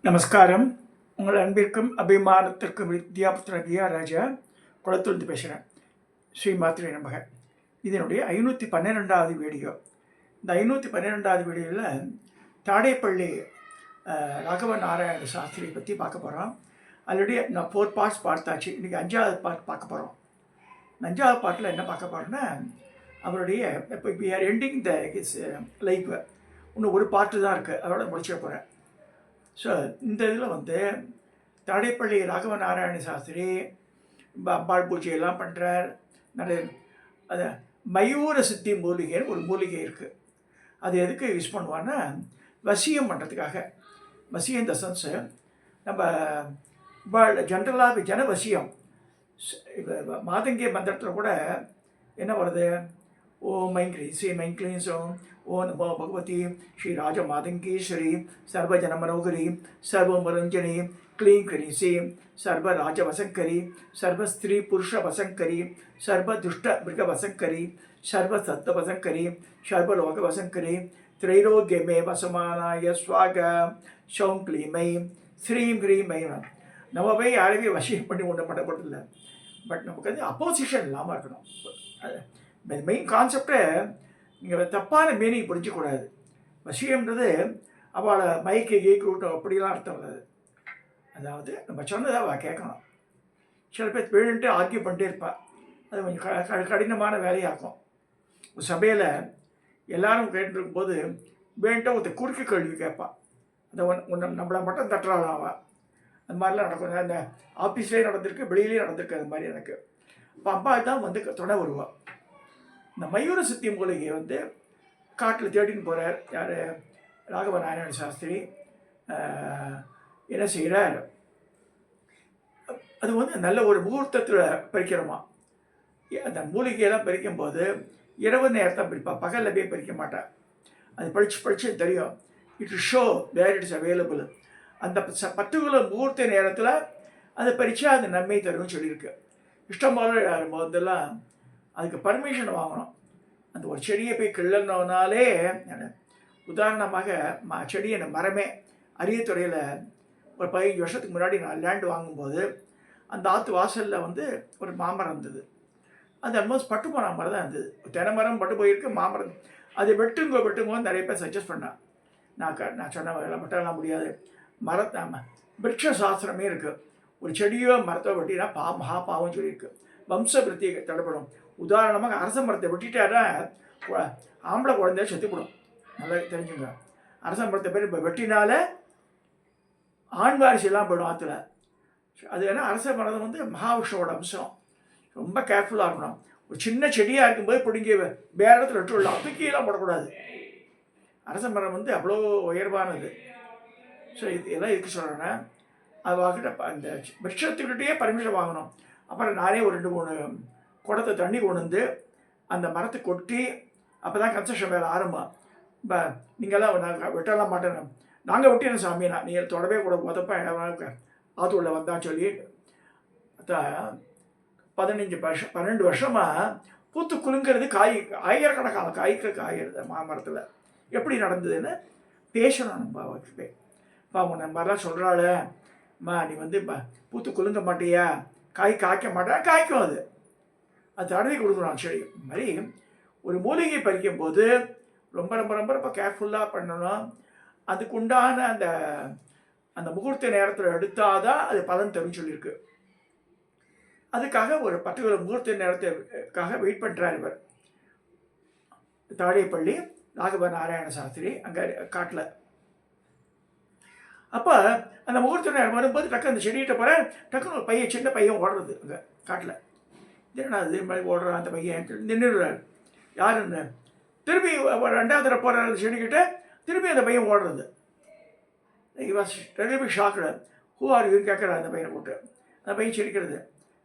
நமஸ்காரம். உங்கள் அன்பிற்கும் அபிமானத்திற்கும் வித்யாபுத்திர கியா ராஜா குளத்துருந்து பேசுகிறேன். ஸ்ரீ மாத்திரை நமக. இதனுடைய 512வது வீடியோ. இந்த 512வது வீடியோவில் தாடேப்பள்ளி ராகவ நாராயண சாஸ்திரி பற்றி பார்க்க போகிறோம். ஆல்ரெடி நான் 4 பார்ட்ஸ் பார்த்தாச்சு. இன்றைக்கி 5வது பார்ட் பார்க்க போகிறோம். 5வது பார்ட்டில் என்ன பார்க்க போகிறோன்னா, அவருடைய இப்போ we are ending the his life. இன்னும் ஒரு பார்ட்டு தான் இருக்குது, அதோட முடிச்சிட போகிறேன். ஸோ இந்த இதில் வந்து தாடேப்பள்ளி ராகவ நாராயண சாஸ்திரி அம்பாள் பூஜையெல்லாம் பண்ணுறார். நிறைய அது மயூர சித்தி மூலிகைன்னு ஒரு மூலிகை இருக்குது. அது எதுக்கு யூஸ் பண்ணுவான்னா, வசியம் பண்ணுறதுக்காக. வசியம் இந்த சென்ஸு நம்ம ஜென்ரலாக ஜன வசியம். மாதங்கிய மந்திரத்தில் கூட என்ன வருது, ஓம் ஐம் க்ரீம் ஸ்ரீம் ஐம் க்ளீம் சோம் ஓ நமோ பகவதி ஸ்ரீ ராஜ மாதங்கீஸ்வரி சர்வஜன மனோகரி சர்வமரஞ்சனி க்ளீம் கரீசி சர்வ ராஜ வசங்கரி சர்வ ஸ்திரீ புருஷ வசங்கரி சர்வ துஷ்ட மிருக வசங்கரி சர்வ சத்த வசங்கரி சர்வலோக வசங்கரி திரைரோக்கியமே வசமானாய ஸ்வாக ஷௌம் க்ளீமை ஸ்ரீம் க்ரீமை. நம்ம போய் யாரையும் வசியம் பண்ணி ஒன்றும் பண்ணப்படுறதில்லை. பட் நமக்கு வந்து அப்போசிஷன் இல்லாமல் இருக்கணும். மெயின் கான்செப்டை நீங்கள் தப்பான மீனிங் புரிஞ்சக்கூடாது. வசியம்ன்றது அவளை மைக்கு கேக்கு விட்டோம் அப்படிலாம் அர்த்தம் வராது. அதாவது நம்ம சொன்னதை அவள் கேட்கணும். சில பேர் வேணுன்ட்டு ஆர்கியூ பண்ணிட்டே இருப்பாள். அது கொஞ்சம் கடினமான வேலையாகும். ஒரு சபையில் எல்லாரும் கேட்டுருக்கும் போது வேண்ட ஒருத்தர் குறுக்கு கேள்வி கேட்பாள். அதை நம்மளை மட்டும் தட்டுறாள் அவள். அந்த மாதிரிலாம் நடக்கும். அந்த ஆஃபீஸ்லேயே நடந்திருக்கு, வெளியிலேயே நடந்திருக்கு. அது மாதிரி எனக்கு இப்போ அப்பா தான் வந்து துணை வருவாள். இந்த மயூர சித்தி மூலிகை வந்து காட்டில் தேடின்னு போகிறார் யார், ராகவ நாராயண சாஸ்திரி. என்ன செய்கிறார், அது வந்து நல்ல ஒரு முகூர்த்தத்தில் பறிக்கிறோமா. அந்த மூலிகையெல்லாம் பறிக்கும்போது இரவு நேரத்தை பறிப்பாள், பகலில் போய் பறிக்க மாட்டாள். அது படித்து தெரியும். It show where it's available. அந்த பர்டிகுலர் முகூர்த்த நேரத்தில் அதை பறித்தா அது நன்மை தரும்னு சொல்லியிருக்கு. இஷ்டம் போல முதல்லாம் அதுக்கு பர்மிஷன் வாங்கணும். அந்த ஒரு செடியை போய் கிள்ளனோனாலே, உதாரணமாக செடியை மரமே அரியத்துறையில் ஒரு 15 வருஷத்துக்கு முன்னாடி நான் லேண்டு வாங்கும்போது அந்த ஆற்று வாசலில் வந்து ஒரு மாமரம் இருந்தது. அது ஆல்மோஸ்ட் பட்டு போன மரம் தான் இருந்தது. தென்னை மரம் பட்டு போயிருக்கு, மாமரம். அது வெட்டுங்கோ நிறைய பேர் சஜஸ்ட் பண்ணான். நான் சொன்ன வெட்டலாம் முடியாது. விருட்ச சாஸ்திரமே இருக்குது. ஒரு செடியோ மரத்தை வெட்டினா மகா பாவம் சொல்லியிருக்கு. வம்ச விருத்தி தடைப்படும். உதாரணமாக அரச மரத்தை வெட்டிட்டாரா ஆம்பளை குழந்தைய செத்துப்படும். நல்லா தெரிஞ்சுங்க. அரச மரத்தை பேர் இப்போ வெட்டினால ஆண் வாரிசெல்லாம் போயிடும் ஆற்றுல. அது ஏன்னா அரச மரம் வந்து மகாவிஷ்ணுவோட அம்சம். ரொம்ப கேர்ஃபுல்லாக இருக்கணும். ஒரு சின்ன செடியாக இருக்கும்போது பிடிங்கி வேறு இடத்துல விட்டுவிடலாம், தூக்கியெல்லாம் போடக்கூடாது. அரச மரம் வந்து அவ்வளோ உயர்வானது. ஸோ இதெல்லாம் எதுக்கு சொல்கிறேன்னா, அது வாங்கிட்ட அந்த விருட்சத்துக்கிட்டே பர்மிஷன் வாங்கணும். அப்புறம் நானே ஒரு 2-3 குடத்தை தண்ணி கொண்டு வந்து அந்த மரத்தை கொட்டி அப்போ தான் கன்ஸ்ட்ரக்ஷன் வேலை ஆரம்பம். இப்போ நீங்கள்லாம் நாங்கள் வெட்டலாம் மாட்டேன், நாங்கள் வெட்டின சாமி, நீ தொடவே கூட உதப்ப ஆற்று உள்ள வந்தான்னு சொல்லி 12 வருஷமாக பூத்து குலுங்கிறது, ஆயிரக்கணக்கான காய்கிறது மாமரத்தில். எப்படி நடந்ததுன்னு பேசணும் நம்ம அவர்கிட்ட. இப்போ அவங்க நம்ம மாதிரிலாம் சொல்கிறாள்மா, நீ வந்து பூத்து குலுங்க மாட்டியா, காய்க்க மாட்டா, காய்க்கும். அது தடவி கொடுக்கணும் செடி. இந்த மாதிரி ஒரு மூலிகை பறிக்கும் போது ரொம்ப ரொம்ப ரொம்ப ரொம்ப கேர்ஃபுல்லாக பண்ணணும். அதுக்கு உண்டான அந்த அந்த முகூர்த்த நேரத்தில் எடுத்தால் தான் அது பலன் தரும் சொல்லியிருக்கு. அதுக்காக ஒரு பர்டிகுலர் முகூர்த்த நேரத்துக்காக வெயிட் பண்ணுறார் இவர். தாடேப்பள்ளி ராகவ நாராயண சாஸ்திரி அங்கே காட்டில். அப்போ அந்த முகூர்த்த நேரம் வரும்போது டக்கு அந்த செடிகிட்ட போகிற டக்குன்னு ஒரு சின்ன பையன் ஓடுறது அங்கே காட்டில். என்னடா இது மாதிரி ஓடுறான் அந்த பையன் நின்றுடுறாரு. யாருன்னு திரும்பி 2வது தடவை போகிற அந்த செடிக்கிட்ட திரும்பி அந்த பையன் ஓடுறது. ரெண்டு ஷாக்கில் ஹூ ஆர் யூன்னு கேட்குறாரு அந்த பையனை போட்டு. அந்த பையன் சிரிக்கிறது,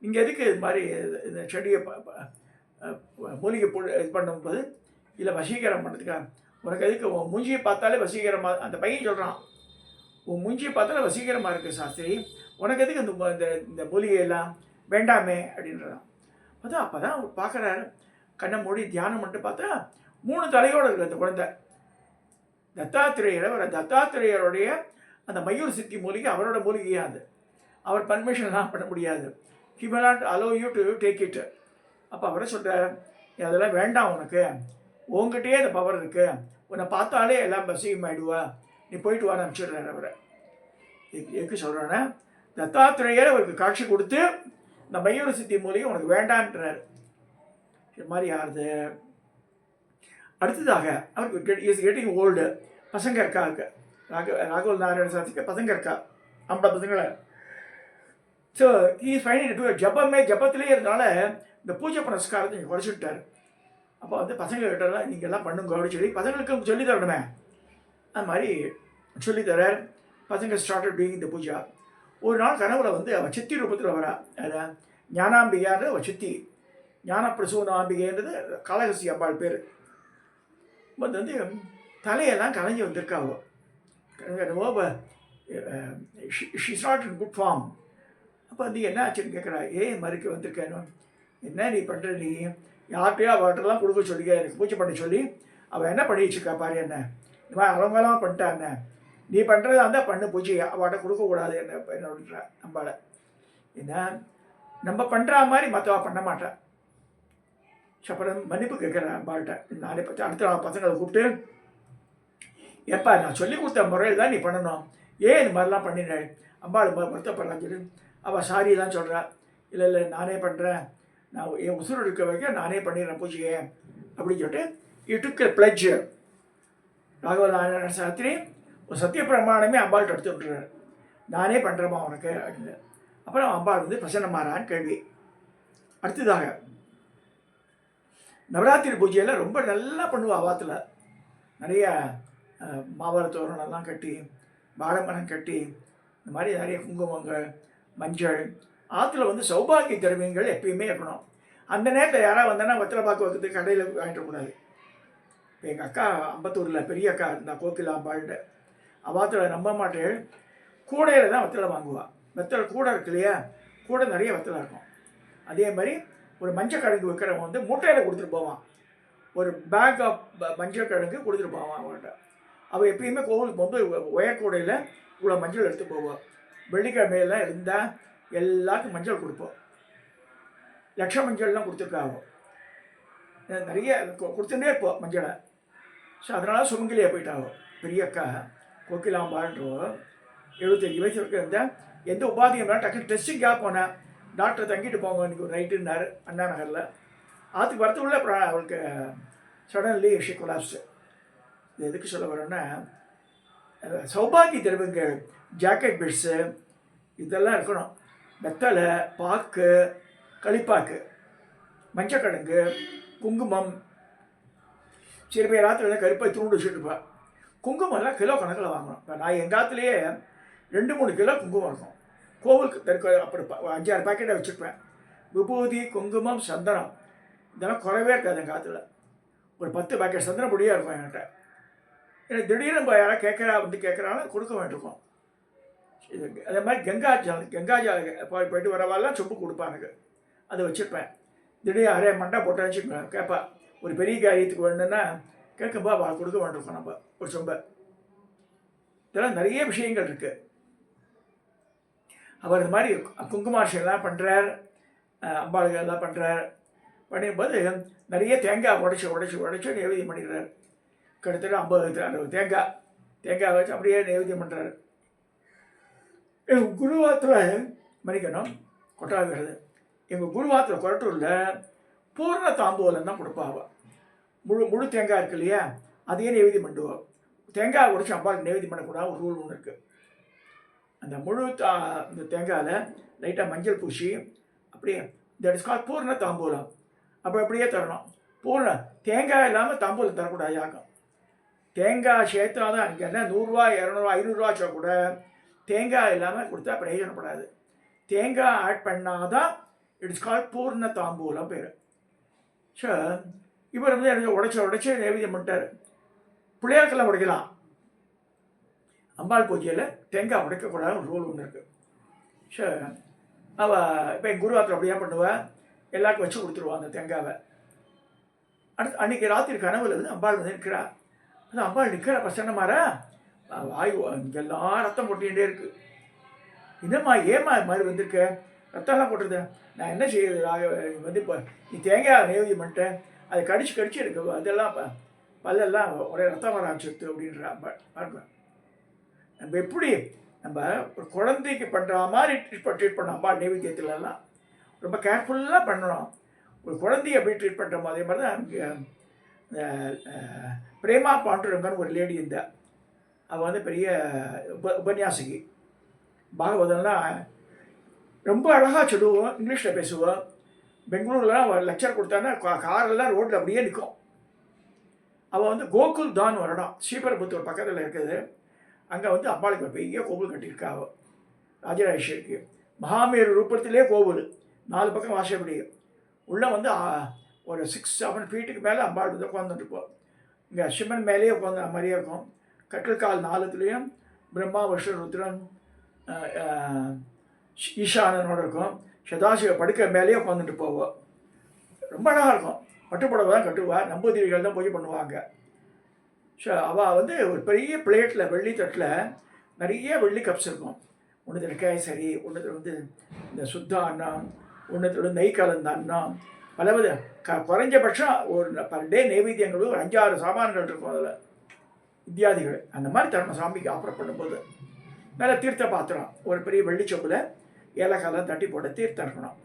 நீங்கள் எதுக்கு இது மாதிரி இந்த செடியை மூலிகை இது பண்ணும்போது இல்லை வசீகரம் பண்ணுறதுக்காக, உனக்கு எதுக்கு உன் மூஞ்சியை பார்த்தாலே வசீகரமாக, அந்த பையன் சொல்கிறான், உன் மூஞ்சியை பார்த்தாலே வசீகரமாக இருக்குது சாஸ்திரி, உனக்கு எதுக்கு இந்த மூலிகையெல்லாம் வேண்டாமே அப்படின்றான். அப்போ தான் பார்க்குறாரு. கண்ணை மூடி தியானம் பண்ணிட்டு பார்த்தா 3 தலையோடு இருக்குது அந்த குழந்தை. தத்தாத்திரேயருடைய அந்த மயூர் சித்தி மூலிகை அவரோட மூலிகையே அது. அவர் பர்மிஷன்லாம் பண்ண முடியாது. He will not allow you to take it. அப்போ அவரை சொல்கிறார், அதெல்லாம் வேண்டாம் உனக்கு, உங்ககிட்டயே அந்த பவர் இருக்குது, உன்னை பார்த்தாலே எல்லாம் பசியும் ஆகிடுவா, நீ போயிட்டு வர அனுப்பிச்சிடுறாரு அவரை. எதுக்கு சொல்கிறேன்னா, தத்தாத்திரேயர் அவருக்கு காட்சி கொடுத்து இந்த மயூர சித்தி மூலிகை உனக்கு வேண்டான்றார். இது மாதிரி யாருது? அடுத்ததாக அவருக்கு இஸ் கெட்டிங் ஓல்டு, பசங்க இருக்காங்க. ராகவல் நாராயண சாஸ்திரிக்கு பசங்க இருக்கா, 50 பசங்களை. ஸோ ஃபைனல் ஜபத்திலே இருந்தால இந்த பூஜை புனஸ்காரத்தை நீங்கள் குறைச்சிட்டார். அப்போ வந்து பசங்கள்கிட்டலாம் நீங்கள் எல்லாம் பண்ணுங்க அப்படின்னு சொல்லி பசங்களுக்கு சொல்லி தரணுமே, அது மாதிரி சொல்லித்தரார். பசங்க ஸ்டார்டட் டூயிங் இந்த பூஜா. ஒரு நாள் கனவுல வந்து அவள் சித்தி ரூபத்தில் வரா. அதான் ஞானாம்பிகான்ற அவள் சித்தி, ஞான பிரசூனாம்பிகைன்றது காளகஸ்தி அம்பாள் பேர். வந்து தலையெல்லாம் கலைஞ்சி வந்திருக்காவோ. She's not in good form. அப்போ வந்து என்ன ஆச்சுன்னு கேட்குறா, மறுக்க வந்திருக்கேன்னு. என்ன நீ பண்ணுற, நீ யார்கிட்டையோ அவர்கிட்டலாம் கொடுக்க சொல்லி எனக்கு பூஜை பண்ண சொல்லி அவள் என்ன பண்ணி வச்சுருக்கா பாரு, என்ன இந்த மாதிரி அவங்களாம் பண்ணிட்டா, என்ன நீ பண்ணுறதா இருந்தால் பண்ணு, பூஜை அவட்ட கொடுக்கக்கூடாது என்ன என்ன அப்படின்றா நம்மளை. என்ன நம்ம பண்ணுற மாதிரி மற்றவா பண்ண மாட்டான். அப்புறம் மன்னிப்பு கேட்குறேன் அம்பாள்கிட்ட. நானே பற்றி அடுத்த நாள் பசங்களை கூப்பிட்டு, எப்பா நான் சொல்லி கொடுத்த முறையில் தான் நீ பண்ணணும், ஏன் இந்த மாதிரிலாம் பண்ணினேன் அம்பாள் வருத்தப்படலாம் சொல்லி அவள் சாரியெல்லாம் சொல்கிறா. இல்லை இல்லை நானே பண்ணுறேன், நான் என் உசுறு இருக்க வரைக்கும் நானே பண்ணிடுறேன் பூஜையை அப்படின்னு சொல்லிட்டு இட்டுக்கு பிளட்ஜ் ராகவ நாராயண சாஸ்திரி ஒரு சத்திய பிரமாணமே அம்பாள்கிட்ட எடுத்து விட்டுறாரு, நானே பண்ணுறேம்மா உனக்கு அப்படின்னு. அப்புறம் அம்பாள் வந்து பிரசன்னமாறான்னு கேள்வி. அடுத்ததாக நவராத்திரி பூஜையில் ரொம்ப நல்லா பண்ணுவா. ஆவாத்தில் நிறைய மாவர தோரணெல்லாம் கட்டி, வாழைமரம் கட்டி, இந்த மாதிரி நிறைய குங்குமங்கள், மஞ்சள். ஆற்றுல வந்து சௌபாகிய திரவியங்கள் எப்பயுமே இருக்கணும். அந்த நேரத்தில் யாராவது வந்தோன்னா வெத்தலை பாக்கு வைக்கிறதுக்கு கடையில் வாங்கிடக்கூடாது. இப்போ எங்கள் அக்கா அம்பத்தூரில் பெரிய அக்கா இருந்தால் கோகிலா அம்பாள்கிட்ட, அவாத்தில் நம்ப மாட்டேன், கூடையில் தான் வெத்தலை வாங்குவாள். வெத்தலை கூடை இருக்கு இல்லையா, கூடை நிறைய வெத்தலை இருக்கும். அதே மாதிரி ஒரு மஞ்சள் கிழங்கு வைக்கிறவங்க வந்து மூட்டையில் கொடுத்துட்டு போவான், ஒரு பேக் ஆஃப் மஞ்சள் கிழங்கு கொடுத்துட்டு போவான் அவங்கள்ட்ட. அவள் எப்பயுமே கோவிலுக்கு போகும்போது உயர்கூடையில் இவ்வளோ மஞ்சள் எடுத்து போவோம். வெள்ளிக்கிழமையெல்லாம் இருந்தால் எல்லாருக்கும் மஞ்சள் கொடுப்போம். லட்ச மஞ்சள்லாம் கொடுத்துருக்காங்க, நிறைய கொடுத்துட்டே இருப்போம் மஞ்சளை. ஸோ அதனால் சுமங்கலியாக போயிட்டாங்க. பெரிய அக்கா கோகிலாம்பான்றோ 75 வயசு வரைக்கும் இருந்தால் எந்த உபாதியும் டக்குனு டெஸ்டிங்காக போனேன். டாக்டர் தங்கிட்டு போங்க இன்றைக்கி ஒரு நைட்டுன்னாரு அண்ணா நகரில். ஆற்றுக்கு வரத்துக்குள்ளே அப்புறம் அவளுக்கு சடன்லி ஷி கொலாப்ஸ். இது எதுக்கு சொல்ல வரோன்னா, சௌபாகிய திரவங்கள், ஜாக்கெட் பெட்ஸு இதெல்லாம் இருக்கணும். வெத்தலை, பாக்கு, களிப்பாக்கு, மஞ்சக்கிழங்கு, குங்குமம். சில பேர் ராத்திரியில் கருப்பை தூண்டு வச்சுட்டுருப்பா. குங்குமம்லாம் கிலோ கணக்கில் வாங்கணும். இப்போ நான் எங்கள் காலத்துலேயே 2-3 கிலோ குங்குமம் இருக்கும். கோவிலுக்கு அப்புறம் 5-6 பேக்கெட்டை வச்சுருப்பேன். விபூதி, குங்குமம், சந்தனம் இதெல்லாம் குறைவே இருக்காது எங்கள் காலத்தில். ஒரு 10 பேக்கெட் சந்தன பொடியாக இருக்கும் என்கிட்ட. எனக்கு திடீர்னு நம்ம யாராவது கேட்குறாலும் கொடுக்க வேண்டியிருக்கும். இது அதே மாதிரி கங்காஜலம் போயிட்டு வரவாலாம் சொப்பு கொடுப்பா எனக்கு, அதை வச்சுருப்பேன். திடீர்னு அரே மண்டை போட்டு வச்சுப்பேன். கேட்பா ஒரு பெரிய காரியத்துக்கு வேணுன்னா கேட்கப்பா கொடுக்க வேண்டியிருக்கோம் நம்ம ஒரு சொம்பை. இதெல்லாம் நிறைய விஷயங்கள் இருக்குது. அவர் இந்த மாதிரி குங்குமார்ஷெல்லாம் பண்ணுறார், அம்பாளுக்கு எல்லாம் பண்ணுறார். பண்ணும்போது நிறைய தேங்காய் உடைச்சி நைவேத்தியம் பண்ணிடுறார். கிட்டத்தட்ட 50-60 தேங்காய் வச்சு அப்படியே நைவேத்தியம் பண்ணுறாரு. எங்கள் குருவாத்தில் மணிக்கணும் கொட்டாகிறது. எங்கள் குருவாத்தில் கொரட்டூரில் பூர்ண தாம்பூலம் தான் கொடுப்பாவா. முழு தேங்காய் இருக்கு இல்லையா, அதையே நைவேத்தியம் பண்ணுவோம். தேங்காய் உடைச்சி அம்பாளுக்கு நைவேத்தியம் பண்ணக்கூடாது ஒரு ரூல் ஒன்று இருக்குது. அந்த இந்த தேங்காயில் லைட்டாக மஞ்சள் பூசி அப்படியே தட் இஸ் கால் பூர்ண தாம்பூலம். அப்போ அப்படியே தரணும். தேங்காய் இல்லாமல் தாம்பூலம் தரக்கூடாது யாருக்கும். தேங்காய் சேர்த்தா தான் இங்கே என்ன 100 ரூபா 200 ரூபா 500 ரூபா வச்சா கூட தேங்காய் இல்லாமல் கொடுத்தா பிரயோஜனப்படாது. தேங்காய் ஆட் பண்ணால் தான் இட்ஸ் கால் பூர்ண தாம்பூலம் பேர். ஸோ இவர் வந்து எனக்கு உடைச்சி நைவேத்தியம் பண்ணிட்டார். பிள்ளையாக்கெல்லாம் உடைக்கலாம். அம்பாள் பூஜையில் தேங்காய் உடைக்கக்கூடாது ஒரு ரூல் ஒன்று இருக்குது. ஸோ அவள் இப்போ எங்கள் குருவாத்தில் அப்படியே பண்ணுவாள், எல்லாருக்கும் வச்சு கொடுத்துருவான் அந்த தேங்காவை. அடுத்து அன்றைக்கி ராத்திரி கனவுல வந்து அம்பாள் வந்து நிற்கிறா. அந்த அம்பாள் நிற்கிற பிரசன்னமாரா வாயு இங்கெல்லாம் ரத்தம் கொட்டிகிட்டே இருக்குது. என்னம்மா ஏம்மா இது மாதிரி வந்திருக்க, ரத்தம்லாம் கொட்டுறது, நான் என்ன செய்யுது வந்து இப்போ நீ தேங்காய் நெய்வேத்தியம் பண்ணிட்டேன், அதை கடிச்சு எனக்கு அதெல்லாம் பல்லெல்லாம் ஒரே ரத்தம் வர ஆரம்பிச்சிருது அப்படின்றா. பாருங்க, நம்ம எப்படி நம்ம ஒரு குழந்தைக்கு பண்ணுற மாதிரி ட்ரீட் பண்ணோம் அம்மா நெய்வேத்தியத்துலலாம் ரொம்ப கேர்ஃபுல்லாக பண்ணணும். ஒரு குழந்தைய எப்படி ட்ரீட் பண்ணுறோமோ அதே மாதிரி தான் இங்கே பிரேமா பாண்டுரங்கன்னு ஒரு லேடி இருந்தா. அவள் வந்து பெரிய உபன்யாசகி, பாகவதம்லாம் ரொம்ப அழகாக சொல்லுவோம், இங்கிலீஷில் பேசுவோம். பெங்களூர்லாம் லெக்சர் கொடுத்தான்னா காரெல்லாம் ரோட்டில் அப்படியே நிற்கும். அவள் வந்து கோகுல் தான் ஒரு இடம் ஸ்ரீபெரும்புத்தூர் பக்கத்தில் இருக்குது. அங்கே வந்து அம்பாளுக்கு ஒரு பெரிய கோவில் கட்டியிருக்கா. அவள் ராஜராஜேஸ்வரிக்கு மகாமேரு ரூபத்திலே கோவில், 4 பக்கம் வாசப்படி. உள்ளே வந்து ஒரு 6-7 ஃபீட்டுக்கு மேலே அம்பாள் வந்து உட்காந்துட்டுருப்போம். இங்கே சிவன் மேலேயே உட்காந்து மாதிரியே இருக்கும். கட்டில்கால் 4துலேயும் பிரம்மா விஷ்ணு ருத்ரன் ஈசானனோடு இருக்கும். சதாசிவ படுக்கை மேலேயே உட்காந்துட்டு போவோம். ரொம்ப அழகாக இருக்கும். பட்டுப்புடவை தான் கட்டுவாள், நம்பூதிரிகள் தான் பூஜை பண்ணுவாங்க. ஸோ அவள் வந்து ஒரு பெரிய பிளேட்டில் வெள்ளி தட்டில் நிறைய வெள்ளி கப்ஸ் இருக்கும். ஒன்றுத்தில் கேசரி, ஒன்றுத்தில் வந்து இந்த சுத்த அன்னம், ஒன்றுத்தில் நெய் கலந்த அன்னம், பலவித குறைஞ்சபட்சம் ஒரு பர் டே நைவேத்தியங்களும் ஒரு 5-6 சாமான்கள் இருக்கும். அதில் வித்தியாதிகள் அந்த மாதிரி தரணும் சாமிக்கு ஆஃபர் பண்ணும்போது. மேலே தீர்த்த பாத்திரம் ஒரு பெரிய வெள்ளிச்சொம்பில் ஏலக்காலாம் தட்டி போட்ட தீர்த்தம் இருக்கணும்.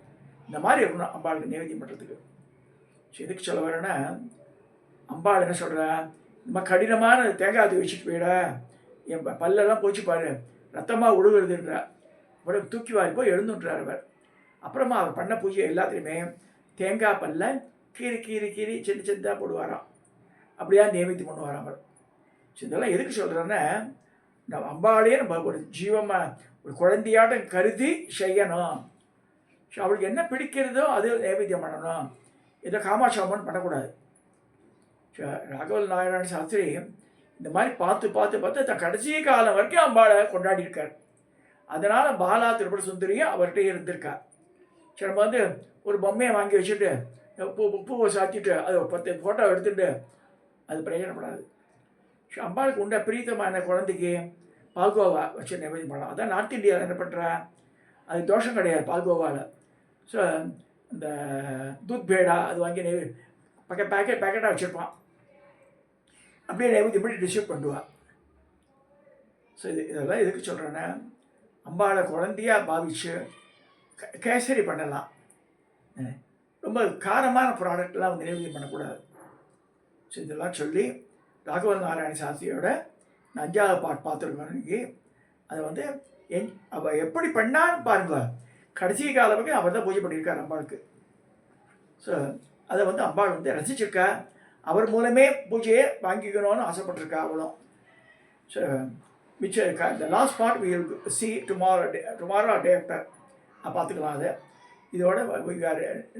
இந்த மாதிரி இருக்கணும் அம்பாளுக்கு நைவேத்தியம் பண்ணுறதுக்கு. ஸோ எதுக்கு சொல்ல வரேன்னா, அம்பாள் என்ன சொல்கிறேன், நம்ம கடினமான தேங்காய் வச்சுட்டு போயிட, என் பல்லெல்லாம் போச்சு பாரு, ரத்தமாக உழுகுறதுன்ற. அப்புறம் தூக்கி வாரி போய் எழுந்துன்றார் அவர். அப்புறமா அவர் பண்ண பூஜை எல்லாத்துலேயுமே தேங்காய் பல்ல கீறி சின்னதாக போடுவாராம். அப்படியா நைவேத்தியம் பண்ணுவாராம் அவர். ஸோ இதெல்லாம் எதுக்கு சொல்கிறேன்னா, நம்ம அம்பாளையே நம்ம ஒரு ஜீவமாக ஒரு குழந்தையாட்டம் கருதி செய்யணும். ஸோ அவளுக்கு என்ன பிடிக்கிறதோ அது நைவேத்தியம் பண்ணணும். ஏதோ காமாட்சாமன் பண்ணக்கூடாது. ஸோ ராகவல் நாராயண சாஸ்திரி இந்த மாதிரி பார்த்து தன் கடைசி காலம் வரைக்கும் அம்பாளை கொண்டாடியிருக்கார். அதனால் பாலா திரிபுர சுந்தரியும் அவர்கிட்ட இருந்திருக்கார். சரி, நம்ம வந்து ஒரு பொம்மையை வாங்கி வச்சுட்டு பூவை சாத்திட்டு அதை 10 ஃபோட்டோ எடுத்துகிட்டு அது பிரயோஜனப்படாது. ஸோ அம்பாளுக்கு உண்ட பிரீத்தமான குழந்தைக்கு பால்கோவா வச்சு நைவேத்தியம் பண்ணலாம். அதான் நார்த் இந்தியாவில் என்ன பண்ணுறேன், அது தோஷம் கிடையாது பால்கோவாவில். ஸோ இந்த தூத் பேடா அது வாங்கி பேக்கெட்டாக வச்சுருப்பான், அப்படியே நைவேத்தியம் பண்ணி டிஸ்ட்ரிபியூட் பண்ணுவாள். ஸோ இதெல்லாம் எதுக்கு சொல்கிறேன்னா, அம்பாளை குழந்தையாக பாவிச்சு கேசரி பண்ணலாம். ரொம்ப காரமான ப்ராடக்ட்லாம் வந்து நைவேத்தியம் பண்ணக்கூடாது. ஸோ இதெல்லாம் சொல்லி ராகவல் நாராயண சாஸ்திரியோட 5வது பாட்டு பார்த்துருக்கோம் இன்னைக்கு. அதை வந்து அவள் எப்படி பண்ணான்னு பாருங்க. கடைசி காலம் வரைக்கும் அவர் தான் பூஜை பண்ணியிருக்கார் அம்பாளுக்கு. ஸோ அதை வந்து அம்பாள் வந்து ரசிச்சிருக்கா. அவர் மூலமே பூஜையை வாங்கிக்கணும்னு ஆசைப்பட்டிருக்கா அவளும். ஸோ மிச்சம் இருக்கா இந்த last part we will see tomorrow day after பார்த்துக்கலாம். அதை இதோட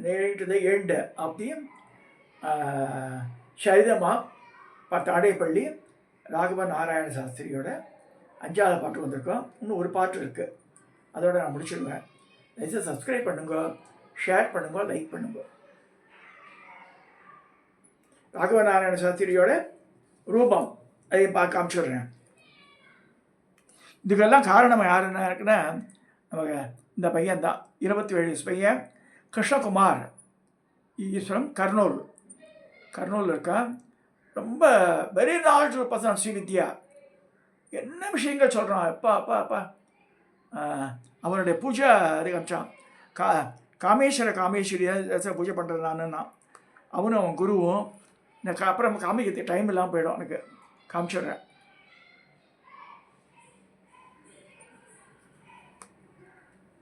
நேரிட்டு த எண்ட் ஆஃப் தி சரிதமா பார்த்து அடைப்பள்ளி ராகவ நாராயண சாஸ்திரியோட 5வது பாட்டு வந்திருக்கோம். இன்னும் ஒரு பாட்டு இருக்குது, அதோட நான் முடிச்சிடுவேன். தயவுசெய்து சப்ஸ்கிரைப் பண்ணுங்க, ஷேர் பண்ணுங்க, லைக் பண்ணுங்க. ராகவ நாராயண சாஸ்திரியோட ரூபம் அதை காமிச்சுடுறேன். இதுக்கெல்லாம் காரணம் யாருன்னா இருக்குன்னா, நமக்கு இந்த பையன் தான், 27 வயசு பையன் கிருஷ்ணகுமார் ஈஸ்வரம், கர்னூல் இருக்கா. ரொம்ப வெரி நாலேஜபிள் பர்சன். ஸ்ரீவித்யா என்ன விஷயங்கள் சொல்கிறான். அப்பா அவனுடைய பூஜை அது காமிச்சான். காமேஸ்வரி பூஜை பண்ணுறது நானுன்னா, அவனும் அவன் குருவும். எனக்கு அப்புறம் காமிக்கிறதுக்கு டைம் இல்லாமல் போயிடும், எனக்கு காமிச்சிடுறேன்.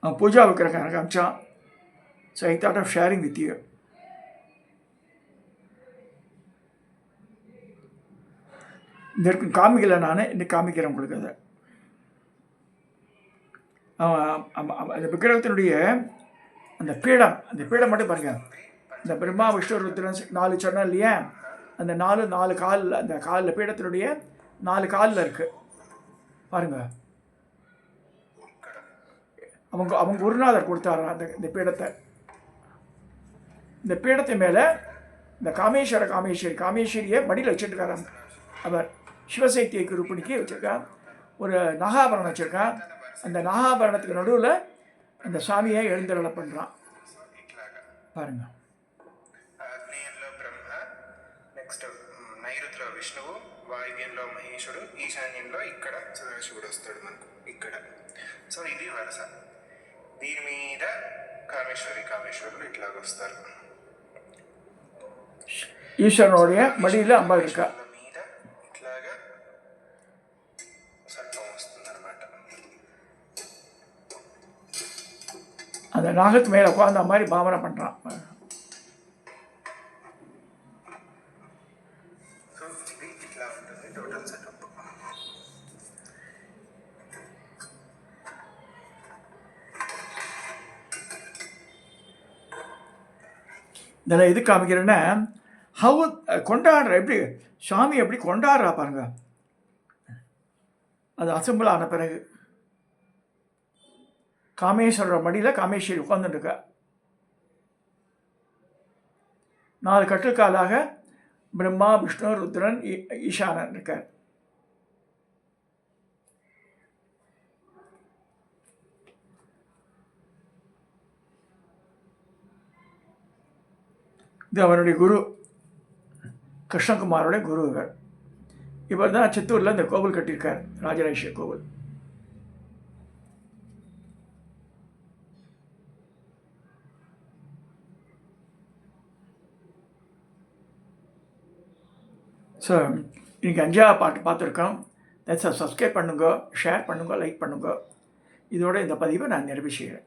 அவன் பூஜா வைக்கிறேன் எனக்கு காமிச்சான். So I thought of sharing with you. இதற்கு காமிக்கலை, நான் இன்னைக்கு காமிக்கிறேன் உங்களுக்கு. அதை அந்த விக்கிரகத்தினுடைய அந்த பீடம் மட்டும் பாருங்கள். இந்த பிரம்மா விஷ்ணு ருத்ரன் 4 சொன்னேன் இல்லையா, அந்த 4 காலில், அந்த காலில் பீடத்தினுடைய 4 காலில் இருக்குது பாருங்கள். அவங்க குருநாதர் கொடுத்தாரா இந்த பீடத்தை. இந்த பீடத்தை மேலே இந்த காமேஸ்வரியை மடியில் வச்சுட்டுருக்காராம் அவர். சிவசைத்திய குரூப்பினிக்கு வச்சுருக்கான். ஒரு நாகாபரணம் வச்சுருக்கான். அந்த நாகாபரணத்துக்கு நடுவில் அந்த சாமியை எழுந்தருளை பண்ணுறான். பாருங்கள். ఆగ్నేయంలో బ్రహ్మ, నెక్స్ట్ నైరుతిలో విష్ణువు, వాయువ్యంలో మహేశుడు, ఈశాన్యంలో ఇక్కడ సదాశివుడు వస్తాడు మనకు ఇక్కడ. సో ఇది వరుస. దీని మీద కామేశ్వరులు ఇట్లాగొస్తారు. ஈஸ்வரனுடைய மடியில் அம்மா இருக்கா. మీద ఇట్లాగా సర్పం వస్తుంది అనమాట. அந்த நாகத்து மேலே உட்காந்த மாதிரி பாவனை பண்ணுறான். సో ఇది ఇట్లా ఉంటుంది టోటల్ సెటప్. இதில் எது காமிக்கிறேன்னா ஹவு கொண்டாடுற எப்படி சாமி எப்படி கொண்டாடுறா பாருங்க. அது அசம்பிள் ஆன பிறகு காமேஸ்வரர் மடியில் காமேஸ்வரி உட்காந்துருக்கா. 4 கட்டுக்காலாக பிரம்மா, விஷ்ணு, ருத்ரன், ஈசானன் இருக்கார். இது அவருடைய குரு, கிருஷ்ணகுமாரோட குரு. இவர் தான் சித்தூரில் இந்த கோவில் கட்டியிருக்கார், ராஜராஜேஸ்வரி கோவில். ஸோ இன்றைக்கி 5ஆவது பாட்டு பார்த்துருக்கோம். சப்ஸ்கிரைப் பண்ணுங்க, ஷேர் பண்ணுங்க, லைக் பண்ணுங்க. இதோட இந்த பதிவை நான் நிறைவு செய்கிறேன்.